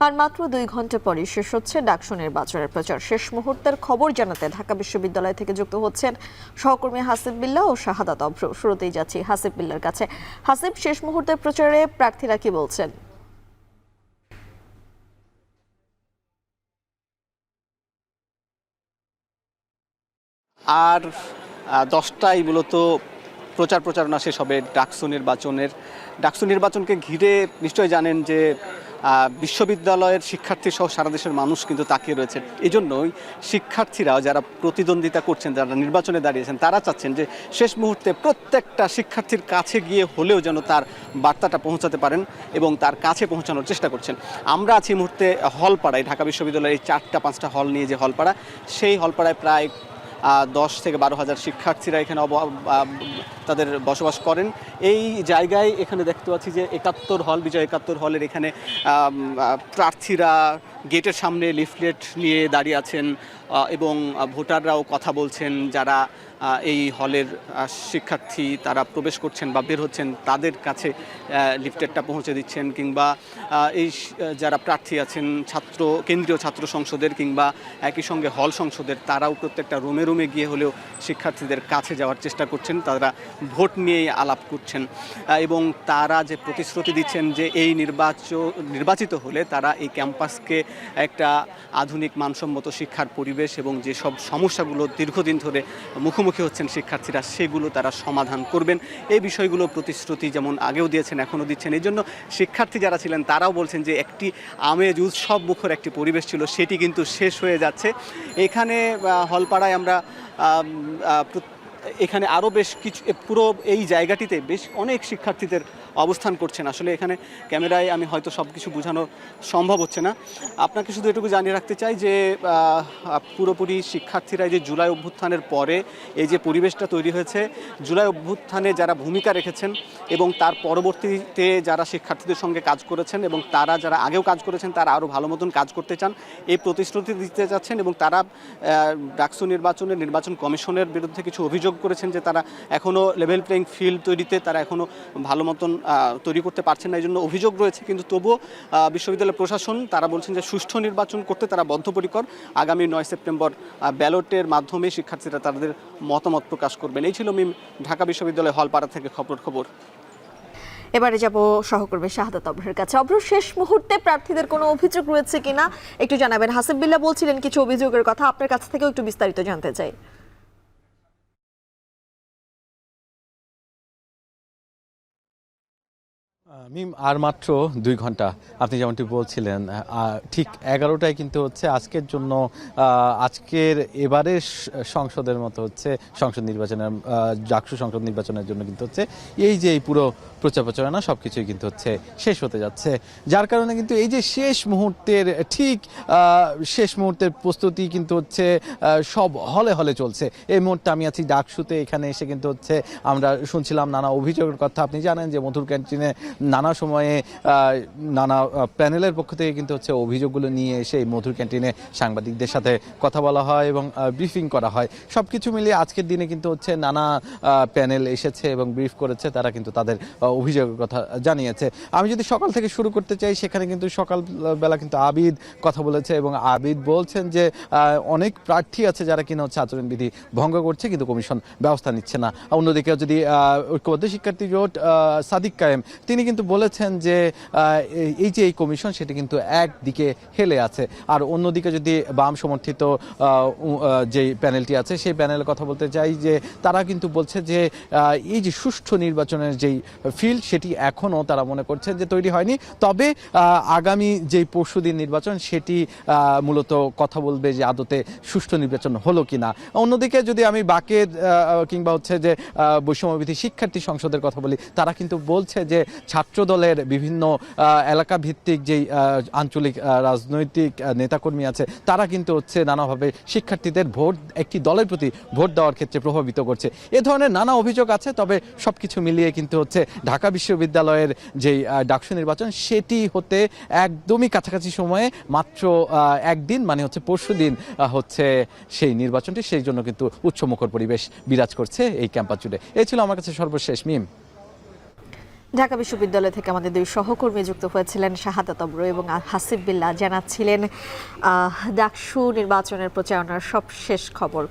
আর মাত্র 2 ঘন্টা পরে শেষ হচ্ছে ডাকসু নির্বাচনের প্রচার। শেষ মুহূর্তের খবর জানাতে ঢাকা বিশ্ববিদ্যালয় থেকে যুক্ত হচ্ছেন সহকর্মী হাসিব বিল্লাহ ও শাহাদাত অভ্র। শুরুতেই যাচ্ছি হাসিব বিল্লাহর কাছে। হাসিব, শেষ মুহূর্তের প্রচারে প্রার্থীরা কি বলছেন? আর 10টায় মূলত প্রচারণা শেষ হবে ডাকসু নির্বাচনকে ঘিরে নিশ্চয়ই জানেন যে বিশ্ববিদ্যালয়ের শিক্ষার্থী সহ সারা দেশের মানুষ কিন্তু তাকিয়ে রয়েছেন। এই জন্যই শিক্ষার্থীরা যারা প্রতিদ্বন্দ্বিতা করছেন, যারা নির্বাচনে দাঁড়িয়েছেন, তারা চাচ্ছেন যে শেষ মুহূর্তে প্রত্যেকটা শিক্ষার্থীর কাছে গিয়ে হলেও যেন তার বার্তাটা পৌঁছাতে পারেন এবং তার কাছে পৌঁছানোর চেষ্টা করছেন। আমরা আছি এই মুহূর্তে হলপাড়ায়, ঢাকা বিশ্ববিদ্যালয়ের এই 4-5টা হল নিয়ে যে হলপাড়া, সেই হলপাড়ায় প্রায় 10 থেকে 12 হাজার শিক্ষার্থীরা এখানে তাদের বসবাস করেন। এই জায়গায় এখানে দেখতে পাচ্ছি যে 71 হল, বিজয় 71 হলের এখানে প্রার্থীরা গেটের সামনে লিফলেট নিয়ে দাঁড়িয়ে আছেন এবং ভোটাররাও কথা বলছেন। যারা এই হলের শিক্ষার্থী তারা প্রবেশ করছেন বা বের হচ্ছেন, তাদের কাছে লিফলেটটা পৌঁছে দিচ্ছেন, কিংবা এই যারা প্রার্থী আছেন কেন্দ্রীয় ছাত্র সংসদের কিংবা একই সঙ্গে হল সংসদের, তারাও প্রত্যেকটা রুমে রুমে গিয়ে হলেও শিক্ষার্থীদের কাছে যাওয়ার চেষ্টা করছেন। তারা ভোট নিয়েই আলাপ করছেন এবং তারা যে প্রতিশ্রুতি দিচ্ছেন যে এই নির্বাচিত হলে তারা এই ক্যাম্পাসকে একটা আধুনিক মানসম্মত শিক্ষার পরিবেশ এবং যেসব সমস্যাগুলো দীর্ঘদিন ধরে মুখোমুখি হচ্ছেন শিক্ষার্থীরা, সেগুলো তারা সমাধান করবেন। এই বিষয়গুলো প্রতিশ্রুতি যেমন আগেও দিয়েছেন, এখনও দিচ্ছেন। এই জন্য শিক্ষার্থী যারা ছিলেন তারাও বলছেন যে একটি আমেজ উৎসব মুখর একটি পরিবেশ ছিল, সেটি কিন্তু শেষ হয়ে যাচ্ছে। এখানে হলপাড়ায় আমরা এখানে আরও বেশ কিছু, পুরো এই জায়গাটিতে বেশ অনেক শিক্ষার্থীদের অবস্থান করছেন। আসলে এখানে ক্যামেরায় আমি হয়তো সব কিছু বোঝানো সম্ভব হচ্ছে না। আপনাকে শুধু এটুকু জানিয়ে রাখতে চাই যে পুরোপুরি শিক্ষার্থীরা যে জুলাই অভ্যুত্থানের পরে এই যে পরিবেশটা তৈরি হয়েছে, জুলাই অভ্যুত্থানে যারা ভূমিকা রেখেছেন এবং তার পরবর্তীতে যারা শিক্ষার্থীদের সঙ্গে কাজ করেছেন এবং তারা যারা আগেও কাজ করেছেন তারা আরও ভালো মতন কাজ করতে চান, এই প্রতিশ্রুতি দিতে যাচ্ছেন। এবং তারা ডাকসু নির্বাচন কমিশনের বিরুদ্ধে কিছু অভিযোগ করেছেন যে তারা এখনও লেভেল প্লেইং ফিল্ড তৈরিতে তারা এখনও ভালো মতন তৈরি করতে পারছেন না, এই জন্য অভিযোগ রয়েছে। কিন্তু তবুও বিশ্ববিদ্যালয় প্রশাসন তারা বলছেন যে সুষ্ঠু নির্বাচন করতে তারা বদ্ধপরিকর। আগামী 9 সেপ্টেম্বর ব্যালটের মাধ্যমে শিক্ষার্থীরা তাদের মতামত প্রকাশ করবেন। এই ছিল মিম ঢাকা বিশ্ববিদ্যালয় হলপাড়া থেকে খবর। এবারে যাব সহকর্মী শাহাদাত অভ্রের কাছে। অভ্র, শেষ মুহূর্তে প্রার্থীদের কোনো অভিযোগ রয়েছে কিনা একটু জানাবেন। হাসিব বিল্লাহ বলছিলেন কিছু অভিযোগের কথা, আপনার কাছ থেকেও একটু বিস্তারিত জানতে চাই। মিম, আর মাত্র 2 ঘন্টা, আপনি যেমনটি বলছিলেন ঠিক 11টায় কিন্তু হচ্ছে আজকের জন্য, আজকের এবারের সংসদের মতো হচ্ছে সংসদ নির্বাচনের, ডাকসু সংসদ নির্বাচনের জন্য কিন্তু হচ্ছে এই যে এই পুরো প্রচারণা সবকিছুই কিন্তু হচ্ছে শেষ হতে যাচ্ছে। যার কারণে কিন্তু এই যে শেষ মুহূর্তের প্রস্তুতি কিন্তু হচ্ছে সব হলে চলছে। এই মুহূর্তে আমি আছি ডাকসুতে। এখানে এসে কিন্তু হচ্ছে আমরা শুনছিলাম নানা অভিযোগের কথা। আপনি জানেন যে মধুর ক্যান্টিনে নানা সময়ে নানা প্যানেলের পক্ষ থেকে কিন্তু হচ্ছে অভিযোগগুলো নিয়ে এসে এই মধুর ক্যান্টিনে সাংবাদিকদের সাথে কথা বলা হয় এবং ব্রিফিং করা হয়। সব কিছু মিলিয়ে আজকের দিনে কিন্তু হচ্ছে নানা প্যানেল এসেছে এবং ব্রিফ করেছে, তারা কিন্তু তাদের অভিযোগের কথা জানিয়েছে। আমি যদি সকাল থেকে শুরু করতে চাই, সেখানে কিন্তু সকালবেলা কিন্তু আবিদ কথা বলেছে এবং আবিদ বলছেন যে অনেক প্রার্থী আছে যারা কিনা হচ্ছে আচরণবিধি ভঙ্গ করছে, কিন্তু কমিশন ব্যবস্থা নিচ্ছে না। অন্যদিকে যদি ঐক্যবদ্ধ শিক্ষার্থী জোট সাদিক কায়েম, তিনি কিন্তু বলেছেন যে এই যে এই কমিশন সেটি কিন্তু একদিকে হেলে আছে। আর অন্যদিকে যদি বাম সমর্থিত যে প্যানেলটি আছে সেই প্যানেলের কথা বলতে চাই, যে তারা কিন্তু বলছে যে এই যে সুষ্ঠু নির্বাচনের যেই ফিল্ড সেটি এখনও তারা মনে করছেন যে তৈরি হয়নি। তবে আগামী যেই পরশুদিন নির্বাচন সেটি মূলত কথা বলবে যে আদতে সুষ্ঠু নির্বাচন হলো কিনা। অন্যদিকে যদি আমি বাকের কিংবা হচ্ছে যে বৈষম্যবিধি শিক্ষার্থী সংসদের কথা বলি, তারা কিন্তু বলছে যে ছাত্র দলের বিভিন্ন এলাকা ভিত্তিক যেই আঞ্চলিক রাজনৈতিক নেতাকর্মী আছে তারা কিন্তু হচ্ছে নানাভাবে শিক্ষার্থীদের একটি দলের প্রতি ভোট দেওয়ার ক্ষেত্রে প্রভাবিত করছে। এ ধরনের নানা অভিযোগ আছে। তবে সবকিছু মিলিয়ে কিন্তু হচ্ছে ঢাকা বিশ্ববিদ্যালয়ের যেই ডাকসু নির্বাচন সেটি হতে একদমই কাছাকাছি সময়ে, মাত্র একদিন, মানে হচ্ছে পরশুদিন হচ্ছে সেই নির্বাচনটি। সেই জন্য কিন্তু উৎসবমুখর পরিবেশ বিরাজ করছে এই ক্যাম্পাস জুড়ে। এই ছিল আমার কাছে সর্বশেষ মিম। ঢাকা বিশ্ববিদ্যালয় থেকে আমাদের দুই সহকর্মী যুক্ত হয়েছিলেন, শাহাদাত অব্র এবং হাসিব বিল্লাহ, জানাচ্ছিলেন ডাকসু নির্বাচনের প্রচারণার সব শেষ খবর।